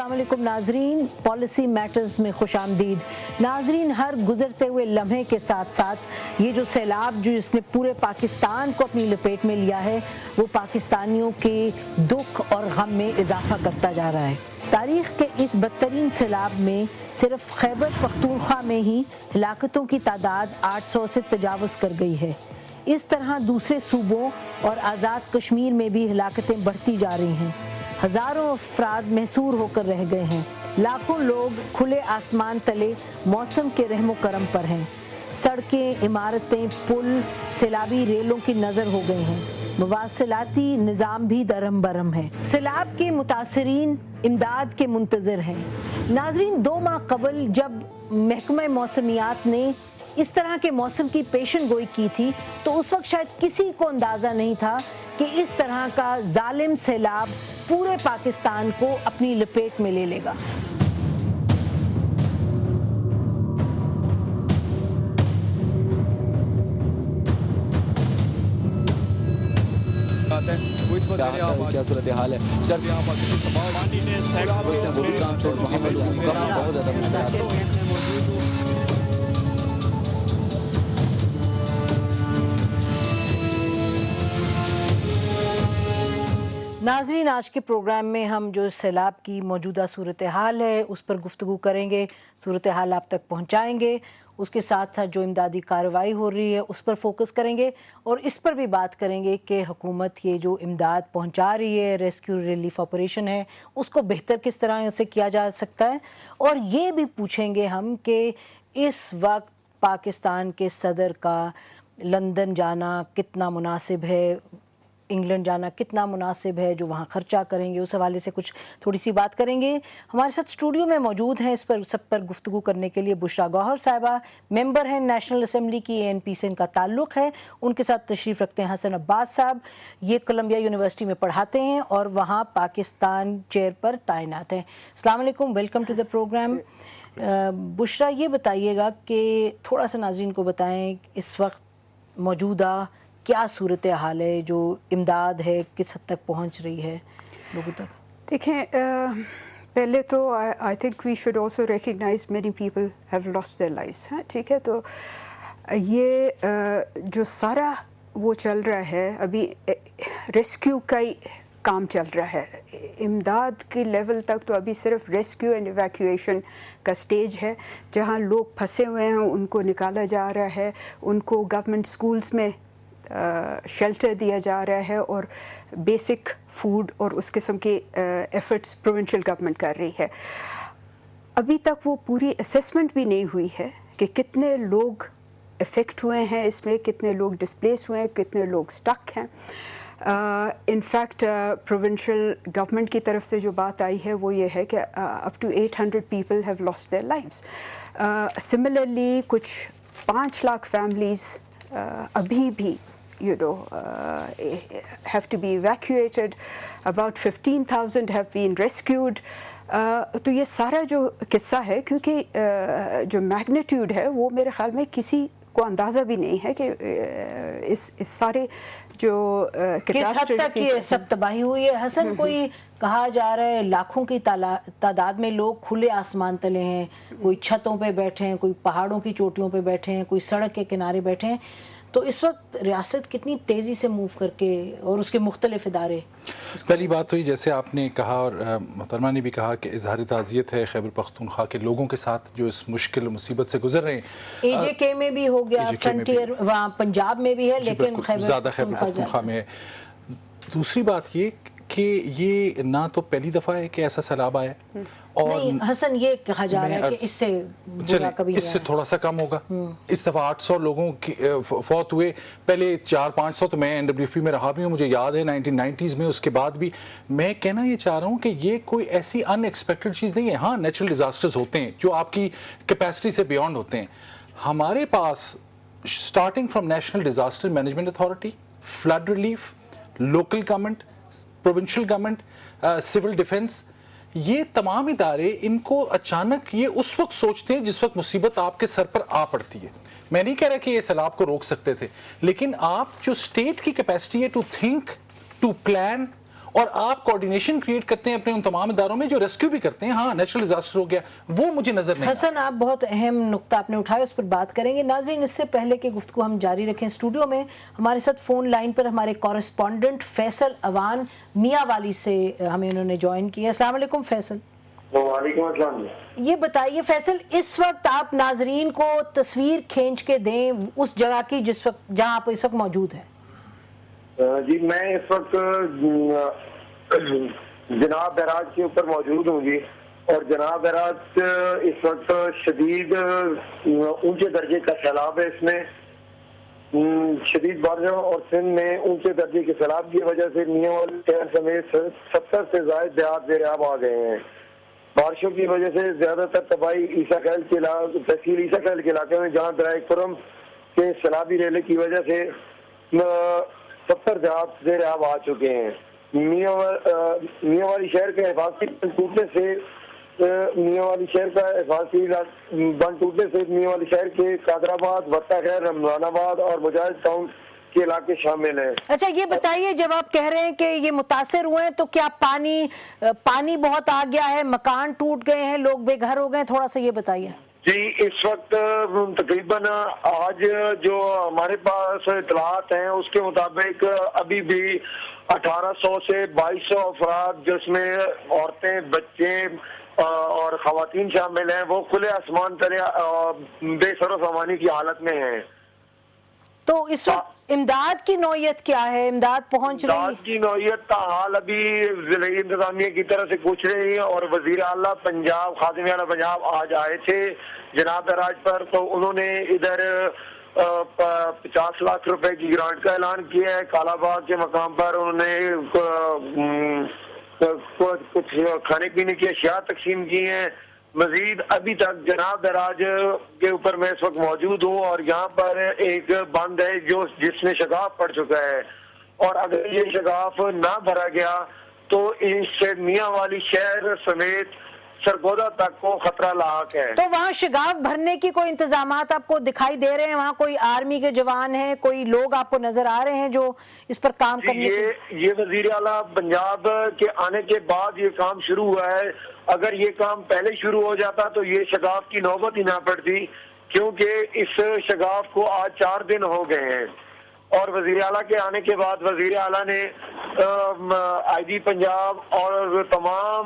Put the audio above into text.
अस्सलाम वालेकुम नाजरीन, पॉलिसी मैटर्स में खुश आमदीद। नाजरीन, हर गुजरते हुए लम्हे के साथ साथ ये जो सैलाब जो इसने पूरे पाकिस्तान को अपनी लपेट में लिया है, वो पाकिस्तानियों के दुख और गम में इजाफा करता जा रहा है। तारीख के इस बदतरीन सैलाब में सिर्फ खैबर पख्तूनख्वा में ही हलाकतों की तादाद 800 से तजावुज कर गई है। इस तरह दूसरे सूबों और आज़ाद कश्मीर में भी हलाकतें बढ़ती जा रही हैं। हजारों अफराद महसूर होकर रह गए हैं। लाखों लोग खुले आसमान तले मौसम के रहमो करम पर हैं। सड़कें, इमारतें, पुल सैलाबी रेलों की नजर हो गए हैं। मवासिलाती निज़ाम भी दरम बरम है। सैलाब के मुतासरीन इमदाद के मुंतजर हैं। नाजरीन, 2 माह कबल जब महकमा मौसमियात ने इस तरह के मौसम की पेशन गोई की थी, तो उस वक्त शायद किसी को अंदाजा नहीं था कि इस तरह का जालिम सैलाब पूरे पाकिस्तान को अपनी लपेट में ले लेगा। क्या सूरत हाल है? नाजरीन, आज के प्रोग्राम में हम जो सैलाब की मौजूदा सूरत हाल है उस पर गुफ्तगू करेंगे, सूरत हाल आप तक पहुंचाएंगे। उसके साथ साथ जो इमदादी कार्रवाई हो रही है उस पर फोकस करेंगे और इस पर भी बात करेंगे कि हुकूमत ये जो इमदाद पहुंचा रही है, रेस्क्यू रिलीफ ऑपरेशन है, उसको बेहतर किस तरह से किया जा सकता है। और ये भी पूछेंगे हम कि इस वक्त पाकिस्तान के सदर का लंदन जाना कितना मुनासिब है, इंग्लैंड जाना कितना मुनासिब है, जो वहाँ खर्चा करेंगे उस हवाले से कुछ थोड़ी सी बात करेंगे। हमारे साथ स्टूडियो में मौजूद हैं इस पर सब पर गुफ्तगू करने के लिए बुशरा गौहर साहिबा, मेंबर हैं नेशनल असेंबली की, ANP से इनका ताल्लुक है। उनके साथ तशरीफ रखते हैं हसन अब्बास साहब, ये कोलंबिया यूनिवर्सिटी में पढ़ाते हैं और वहाँ पाकिस्तान चेयर पर तैनात हैं। अस्सलाम वालेकुम, welcome to the program. Bushra, ये बताइएगा कि थोड़ा सा नाज़रीन को बताएं इस वक्त मौजूदा क्या सूरत हाल है, जो इमदाद है किस हद तक पहुंच रही है लोगों तक? देखें, पहले तो I think we should also recognize many people have lost their lives. ठीक है, तो ये जो सारा वो चल रहा है, अभी रेस्क्यू का ही काम चल रहा है। इमदाद के लेवल तक तो अभी सिर्फ रेस्क्यू एंड इवैक्यूएशन का स्टेज है, जहां लोग फंसे हुए हैं उनको निकाला जा रहा है, उनको गवर्नमेंट स्कूल्स में शेल्टर दिया जा रहा है और बेसिक फूड और उस किस्म के एफर्ट्स प्रोविंशियल गवर्नमेंट कर रही है। अभी तक वो पूरी असेसमेंट भी नहीं हुई है कि कितने लोग इफेक्ट हुए हैं इसमें, कितने लोग डिस्प्लेस हुए हैं, कितने लोग स्टक हैं। इनफैक्ट प्रोविंशियल गवर्नमेंट की तरफ से जो बात आई है वो ये है कि up to 800 people have lost their lives. Similarly कुछ 5 लाख फैमिलीज अभी भी have to be evacuated. About 15,000 have been rescued. तो ये सारा जो किस्सा है, क्योंकि जो मैग्नीट्यूड है वो मेरे ख्याल में किसी को अंदाजा भी नहीं है कि इस सारे जो किस हद तक ये सब तबाही हुई है। हसन, कोई कहा जा रहा है लाखों की तादाद में लोग खुले आसमान तले हैं, कोई छतों पे बैठे हैं, कोई पहाड़ों की चोटियों पे बैठे हैं, कोई सड़क के किनारे बैठे हैं। तो इस वक्त रियासत कितनी तेजी से मूव करके और उसके मुख्तलिफ इदारे। पहली बात तो ये, जैसे आपने कहा और मोहतरमा ने भी कहा कि इजहार ताज़ियत है खैबर पख्तूनख्वा के लोगों के साथ जो इस मुश्किल मुसीबत से गुजर रहे हैं। AJK में भी हो गया, फ्रंटियर वहाँ पंजाब में भी है, लेकिन ज़्यादा खैबर पख्तूनख्वा में है। दूसरी बात ये कि ये ना तो पहली दफ़ा है कि ऐसा सैलाब आया और नहीं, हसन ये कहा जा रहा है कि इससे बुरा कभी इससे थोड़ा सा कम होगा। इस दफ़ा 800 लोगों की फौत हुए, पहले 400-500 तो मैं NWP में रहा भी हूँ, मुझे याद है 1990s में, उसके बाद भी। मैं कहना ये चाह रहा हूँ कि ये कोई ऐसी अनएक्सपेक्टेड चीज़ नहीं है। हाँ, नेचुरल डिजास्टर्स होते हैं जो आपकी कैपेसिटी से बियॉन्ड होते हैं। हमारे पास starting from national disaster management authority, flood relief, local government, provincial government, civil defence, ये तमाम इदारे इनको अचानक ये उस वक्त सोचते हैं जिस वक्त मुसीबत आपके सर पर आ पड़ती है। मैं नहीं कह रहा कि ये सैलाब को रोक सकते थे, लेकिन आप जो स्टेट की कैपेसिटी है टू थिंक, टू प्लान اور آپ کوارڈینیشن کریٹ کرتے ہیں اپنے ان تمام اداروں میں جو ریسکیو بھی کرتے ہیں. ہاں نیچرل ڈیزاسٹر ہو گیا وہ مجھے نظر نہیں. حسن آپ بہت اہم نقطہ آپ نے اٹھایا, اس پر بات کریں گے. ناظرین اس سے پہلے کہ گفتگو ہم جاری رکھیں, اسٹوڈیو میں ہمارے ساتھ فون لائن پر ہمارے کورسپونڈنٹ فیصل اوان میاں والی سے ہمیں انہوں نے جوائن کیا. السلام علیکم فیصل. وعلیکم السلام. یہ بتائیے فیصل, اس وقت آپ ناظرین کو تصویر کھینچ کے دیں اس جگہ کی جہاں آپ اس وقت موجود ہیں. جی میں اس وقت جناب بیراج کے اوپر موجود ہوں جی, اور جناب بیراج اس وقت شدید اونچے درجے کا سیلاب ہے. اس میں شدید بارشوں اور سندھ میں اونچے درجے کے سیلاب کی وجہ سے میاں والی شہر سمیت 70 سے زائد دیہات زیر آب آ گئے ہیں. بارشوں کی وجہ سے زیادہ تر تباہی عیسیٰ خیل کے تحصیل عیسیٰ خیل کے علاقے میں, جہاں درائق پورم کے سیلابی ریلے کی وجہ سے 70 دیہات زیر آب آ چکے ہیں. میاں والی شہر کے حفاظتی بند ٹوٹنے سے میاں والی شہر کا حفاظتی بند ٹوٹنے سے میاں والی شہر کے قادر آباد, وطا خیر, رمضان آباد اور مجاہد ٹاؤن کے علاقے شامل ہیں. اچھا یہ بتائیے, جب آپ کہہ رہے ہیں کہ یہ متاثر ہوئے ہیں تو کیا پانی بہت آ گیا ہے, مکان ٹوٹ گئے ہیں, لوگ بے گھر ہو گئے ہیں, تھوڑا سا یہ بتائیے. جی اس وقت تقریباً آج جو ہمارے پاس اطلاعات ہیں اس کے مطابق ابھی بھی 1800 سے 2200 افراد جس میں عورتیں, بچے اور خواتین شامل ہیں وہ کھلے آسمان تلے بے سر و سامانی کی حالت میں ہیں. تو اس وقت امداد کی نوعیت کیا ہے, امداد پہنچ رہی ہے؟ امداد کی نوعیت کا حال ابھی ضلعی انتظامیہ کی طرف سے پوچھ رہی ہے, اور وزیر اعلیٰ پنجاب, خادم اعلیٰ پنجاب آج آئے تھے جناب راج پر, تو انہوں نے ادھر 50 لاکھ روپے کی گرانٹ کا اعلان کیا ہے. کالا باغ کے مقام پر انہوں نے کچھ کھانے پینے کی اشیاء تقسیم کی ہیں. مزید ابھی تک جناب دراج کے اوپر میں اس وقت موجود ہوں, اور یہاں پر ایک بند ہے جس میں شگاف پڑ چکا ہے, اور اگر یہ شگاف نہ بھرا گیا تو اس سے میاں والی شہر سمیت سرگودا تک کو خطرہ لاحق ہے. تو وہاں شگاف بھرنے کی کوئی انتظامات آپ کو دکھائی دے رہے ہیں؟ وہاں کوئی آرمی کے جوان ہیں, کوئی لوگ آپ کو نظر آ رہے ہیں جو اس پر کام کرنے یہ وزیر اعلیٰ پنجاب کے آنے کے بعد یہ کام شروع ہوا ہے. اگر یہ کام پہلے شروع ہو جاتا تو یہ شگاف کی نوبت ہی نہ پڑتی, کیونکہ اس شگاف کو آج 4 دن ہو گئے ہیں. اور وزیر اعلیٰ کے آنے کے بعد وزیر اعلیٰ نے آئی جی پنجاب اور تمام